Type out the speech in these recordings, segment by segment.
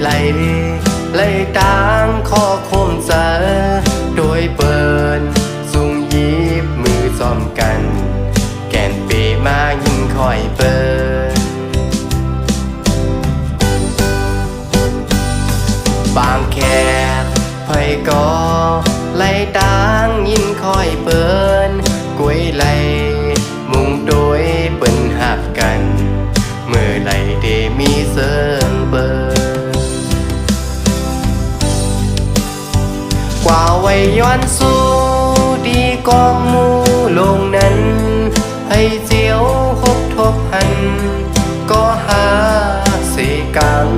ไหลไหลต่างข้อคมเจอโดยเปินสุ่มยิบมือซ้อมกันแกนเปมายิ่งคอยเปิดบางแขกไผก็ไหลต่างยิ่งคอยเปินกวยไหลมุงโดยเปิ้นหักกันเมื่อไหลเดมีเสิงเปิดกว่าไว้ย้อนสู้ดีกองหมู่ลงนั้นให้เจียวหกทบหันก็หาเสกัง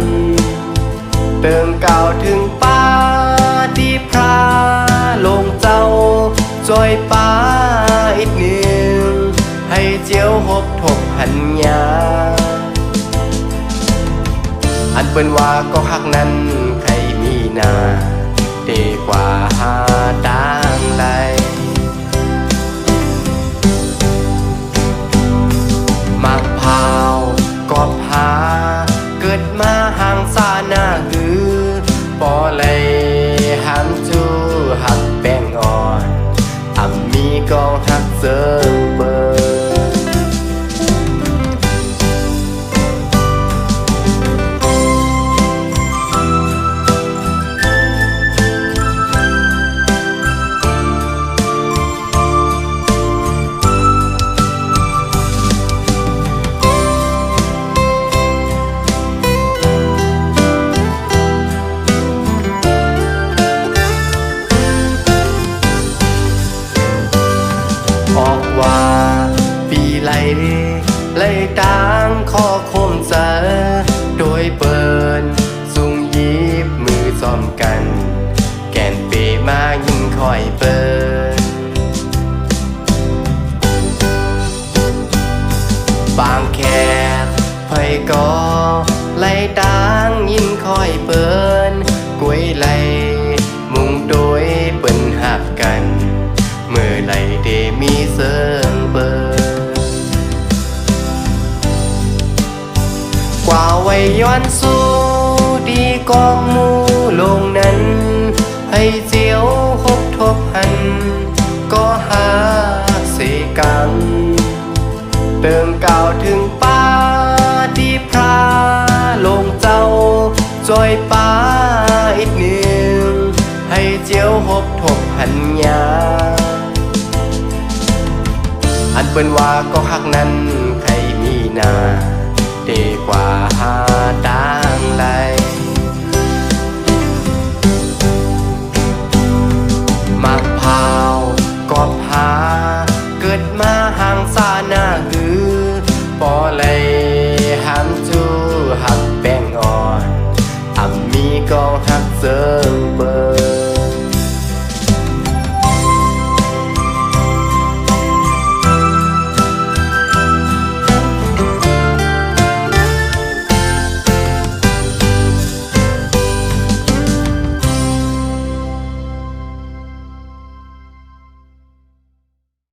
เติมก่าวถึงป้าที่พระลงเจ้าจอยป้าอีกหนึ่งให้เจียวหกทบหันยาอันเปิ้นว่าก็หักนั้นใครมีนาดีกว่าหาต่างไหลมักพาวกอบหาเกิดมาห่างซาหน้าหือปอเลยหามจูหักแป้งอ่อนอ่ำมีก็หักเสิร์ฟเบอร์ออกว่าปีไหลไหลต่างข้อคมเจอโดยเปินสุ่มยิบมือซ้อมกันแกนเปมายิ่งคอยเปิดบางแขกไผก็ไหลต่างยิ่งคอยเปินกวยไหลมุงโดยเปิ้นหักกันเมื่อไหลเดมีเสิงเปิดกว่าไว้ย้อนสู้ดีกองหมู่ลงนั้นให้เจียวหกทบหันก็หาเสกังเติมก่าวถึงป้าที่พระลงเจ้าจอยป้าอีกหนึ่งให้เจียวหกทบหันยาอันเปิ้นว่าก็หักนั้นใครมีนาดีกว่าหาต่างไหลมักพาวกอบหาเกิดมาห่างซาหน้าหือปอเลยหามจูหักแป้งอ่อนอ่ำมีก็หักเสิร์ฟเบอร์